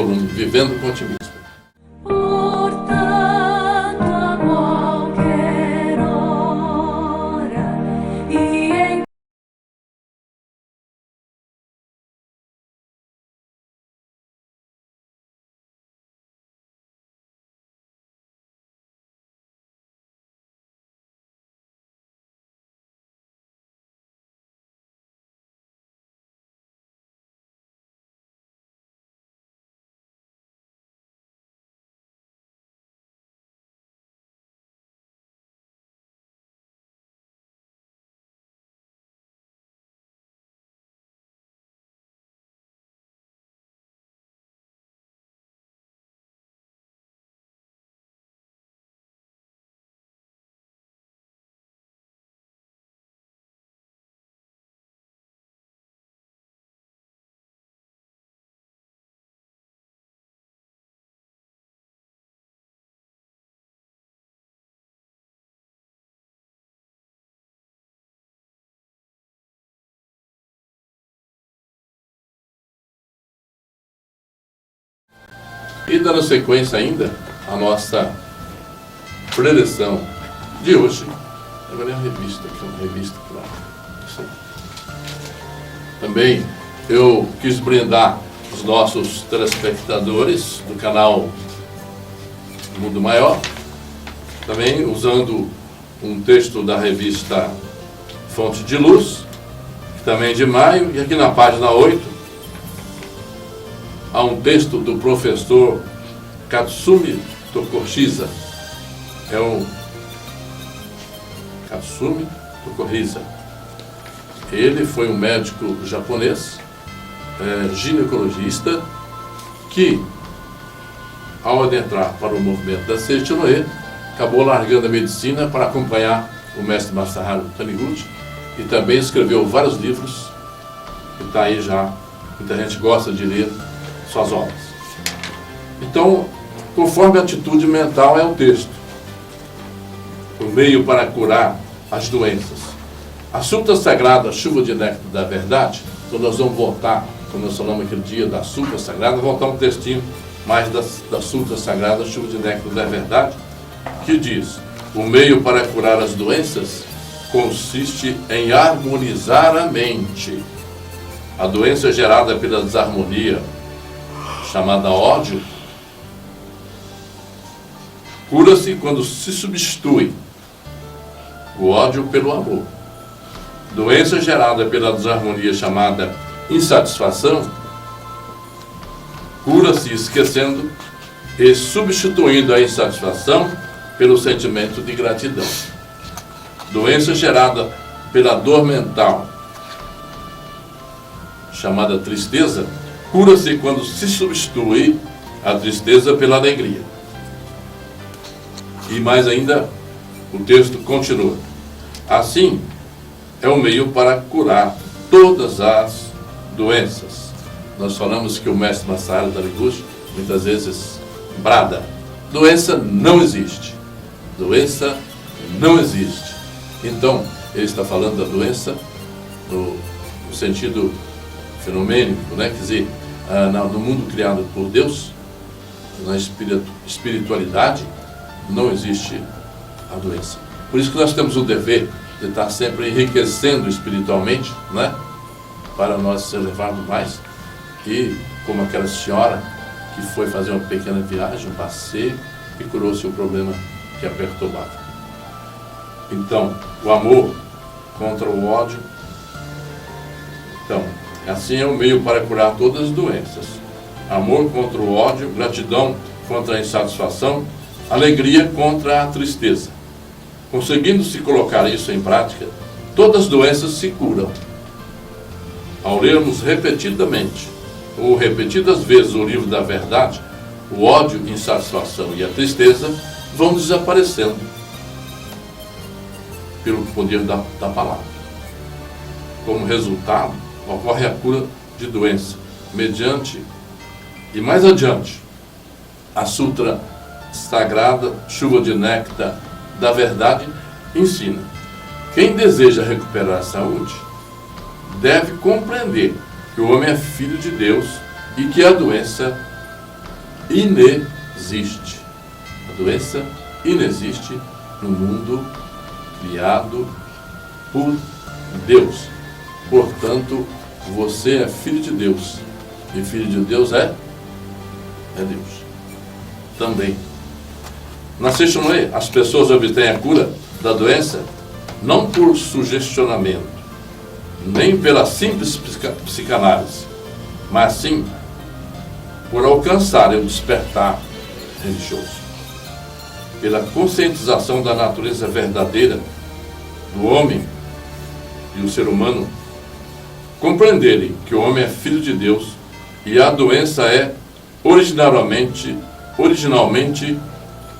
volume, Vivendo com Otimismo. E dando sequência ainda à nossa preleção de hoje, agora é uma revista, aqui uma revista, claro. Isso aí. Também eu quis brindar os nossos telespectadores do canal Mundo Maior, também usando um texto da revista Fonte de Luz, que também é de maio, e aqui na página 8, há um texto do professor Katsumi Tokuhisa. É o Katsumi Tokuhisa. Ele foi um médico japonês, ginecologista, que, ao adentrar para o movimento da Seicho-no-e, acabou largando a medicina para acompanhar o mestre Masaharu Taniguchi, e também escreveu vários livros, que está aí já, muita gente gosta de ler suas obras. Então, conforme a atitude mental é o texto, o meio para curar as doenças. A Sutra Sagrada, Chuva de Néctar da Verdade, então nós vamos voltar, quando nós falamos aquele dia da Sutra Sagrada, voltar um textinho mais da Sutra Sagrada, Chuva de Néctar da Verdade, que diz: o meio para curar as doenças consiste em harmonizar a mente. A doença gerada pela desarmonia, chamada ódio, cura-se quando se substitui o ódio pelo amor. Doença gerada pela desarmonia, chamada insatisfação, cura-se esquecendo e substituindo a insatisfação pelo sentimento de gratidão. Doença gerada pela dor mental, chamada tristeza, cura-se quando se substitui a tristeza pela alegria. E mais ainda, o texto continua: assim é o meio para curar todas as doenças. Nós falamos que o mestre Masaharu Taniguchi muitas vezes brada: doença não existe. Doença não existe. Então, ele está falando da doença no sentido fenomênico, né? Quer dizer, no mundo criado por Deus, na espiritualidade, não existe a doença. Por isso que nós temos o dever de estar sempre enriquecendo espiritualmente, né? Para nós se elevarmos mais. E como aquela senhora que foi fazer uma pequena viagem, um passeio, e curou-se o problema que a perturbava. Então, o amor contra o ódio. Então, assim é o meio para curar todas as doenças. Amor contra o ódio, gratidão contra a insatisfação, alegria contra a tristeza. Conseguindo se colocar isso em prática, todas as doenças se curam. Ao lermos repetidamente, ou repetidas vezes o livro da verdade, o ódio, a insatisfação e a tristeza vão desaparecendo pelo poder da palavra. Como resultado, ocorre a cura de doença, mediante, e mais adiante, a Sutra Sagrada, Chuva de Néctar da Verdade, ensina: quem deseja recuperar a saúde deve compreender que o homem é filho de Deus e que a doença inexiste. A doença inexiste no mundo criado por Deus. Portanto, você é filho de Deus. E filho de Deus é Deus também. Na Seixton Way, as pessoas obtêm a cura da doença não por sugestionamento, nem pela simples psicanálise, mas sim por alcançarem o despertar religioso, pela conscientização da natureza verdadeira do homem e o ser humano, compreenderem que o homem é filho de Deus e a doença é originalmente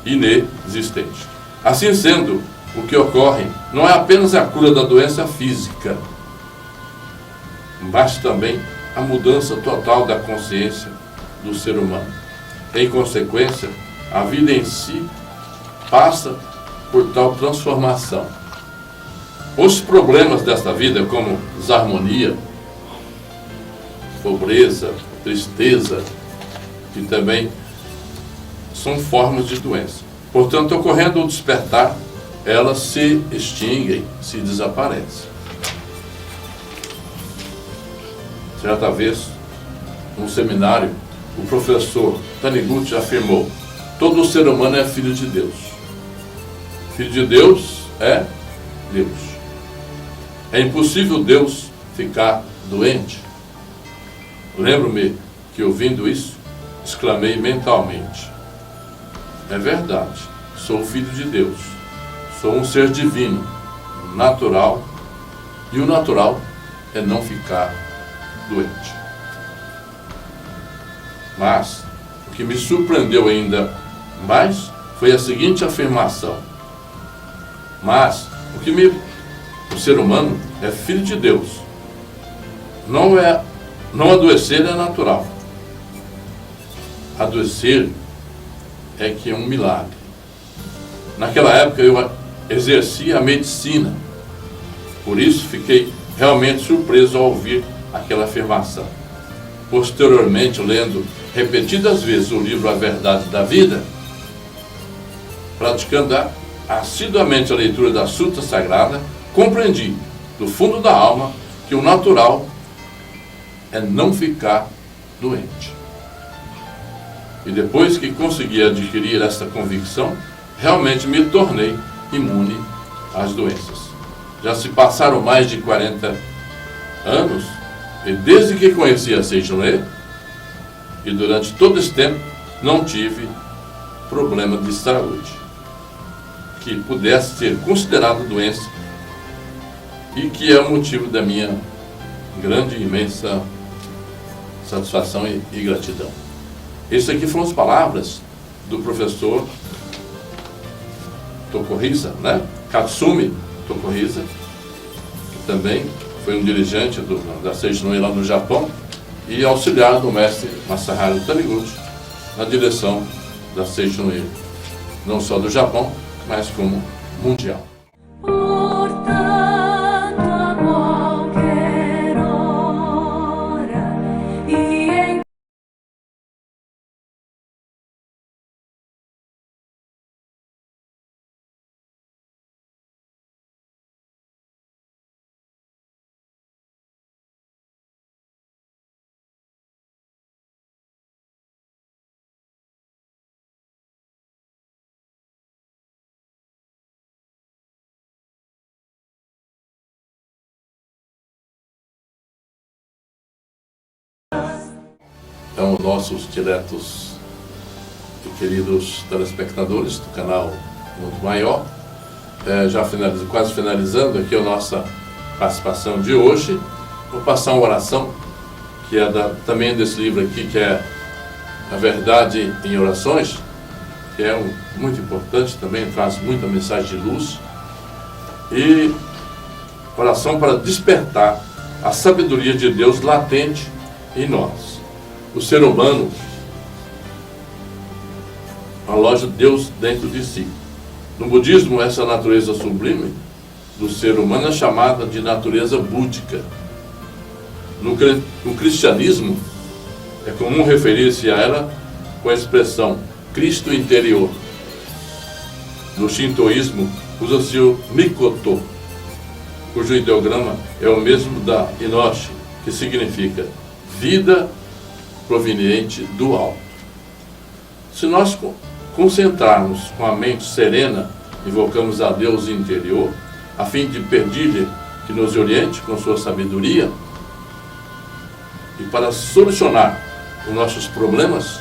inexistente. Assim sendo, o que ocorre não é apenas a cura da doença física, mas também a mudança total da consciência do ser humano. Em consequência, a vida em si passa por tal transformação. Os problemas desta vida, como desarmonia, pobreza, tristeza, que também são formas de doença. Portanto, ocorrendo o despertar, elas se extinguem, se desaparecem. Certa vez, num seminário, o professor Taniguchi afirmou: todo ser humano é filho de Deus. Filho de Deus é Deus. É impossível Deus ficar doente. Lembro-me que, ouvindo isso, exclamei mentalmente: é verdade, sou filho de Deus, sou um ser divino, natural, e o natural é não ficar doente. Mas o que me surpreendeu ainda mais foi a seguinte afirmação: o ser humano é filho de Deus. Não adoecer é natural. Adoecer é que é um milagre. Naquela época eu exercia a medicina. Por isso fiquei realmente surpreso ao ouvir aquela afirmação. Posteriormente, lendo repetidas vezes o livro A Verdade da Vida, praticando assiduamente a leitura da Sutra Sagrada, compreendi, do fundo da alma, que o natural é não ficar doente. E depois que consegui adquirir essa convicção, realmente me tornei imune às doenças. Já se passaram mais de 40 anos, e desde que conheci a Seixton Way, e durante todo esse tempo, não tive problema de saúde que pudesse ser considerado doença e que é o motivo da minha grande e imensa satisfação e gratidão. Essas aqui foram as palavras do professor Tokuhisa, Katsumi Tokuhisa, que também foi um dirigente da Seixton Way lá no Japão e auxiliar do mestre Masaharu Taniguchi na direção da Seixton Way, não só do Japão, mas como mundial. Então, nossos diretos e queridos telespectadores do canal Mundo Maior, quase finalizando aqui a nossa participação de hoje, vou passar uma oração que é também desse livro aqui, que é A Verdade em Orações, que é muito importante também, traz muita mensagem de luz, e oração para despertar a sabedoria de Deus latente em nós. O ser humano aloja Deus dentro de si. No budismo, essa natureza sublime do ser humano é chamada de natureza búdica. No cristianismo, é comum referir-se a ela com a expressão Cristo interior. No shintoísmo, usa-se o Mikoto, cujo ideograma é o mesmo da Inoshi, que significa vida proveniente do alto. Se nós concentrarmos com a mente serena, invocamos a Deus interior, a fim de pedir-lhe que nos oriente com sua sabedoria, e para solucionar os nossos problemas,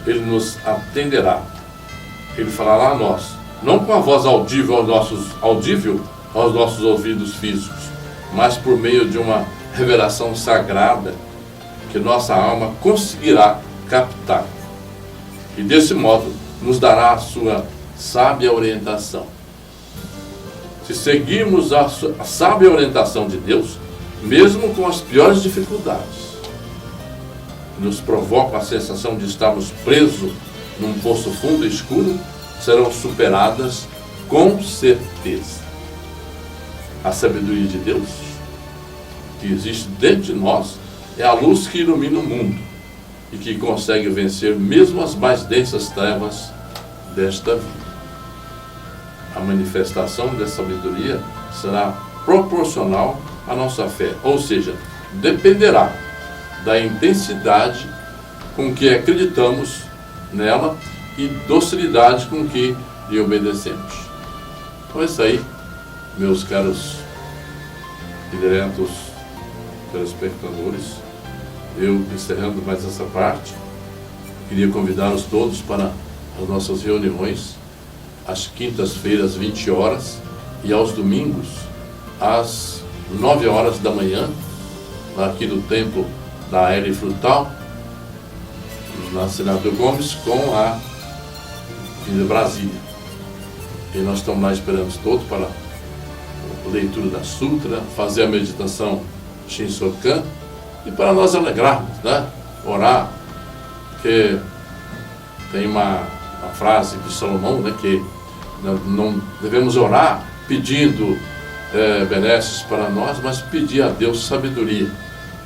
Ele nos atenderá. Ele falará a nós, não com a voz audível aos nossos ouvidos físicos, mas por meio de uma revelação sagrada que nossa alma conseguirá captar. E desse modo nos dará a sua sábia orientação. Se seguirmos a sábia orientação de Deus, mesmo com as piores dificuldades, nos provocam a sensação de estarmos presos num poço fundo e escuro, serão superadas com certeza. A sabedoria de Deus, que existe dentro de nós, é a luz que ilumina o mundo e que consegue vencer mesmo as mais densas trevas desta vida. A manifestação dessa sabedoria será proporcional à nossa fé, ou seja, dependerá da intensidade com que acreditamos nela e docilidade com que lhe obedecemos. Então é isso aí, meus caros e diretos telespectadores. Eu, encerrando mais essa parte, queria convidá-los todos para as nossas reuniões, às quintas-feiras, 20 horas, e aos domingos, às 9 horas da manhã, aqui no templo da Aérea Frutal, na Senador Gomes, com a Vinda Brasília. E nós estamos lá esperando todos para a leitura da Sutra, fazer a meditação Shinsokan, e para nós alegrarmos, né? Orar, porque tem uma frase de Salomão, né, que não devemos orar pedindo benesses para nós, mas pedir a Deus sabedoria.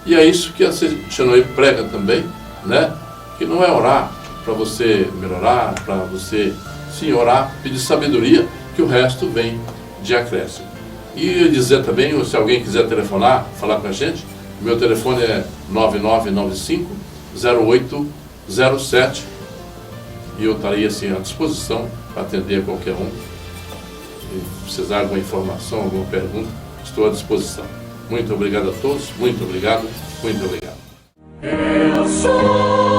E é isso que a Shinoe prega também, né? Que não é orar para você melhorar, para você sim orar, pedir sabedoria, que o resto vem de acréscimo. E dizer também, se alguém quiser telefonar, falar com a gente, meu telefone é 9995-0807 e eu estarei assim à disposição para atender a qualquer um. Se precisar de alguma informação, alguma pergunta, estou à disposição. Muito obrigado a todos, muito obrigado, muito obrigado. Eu sou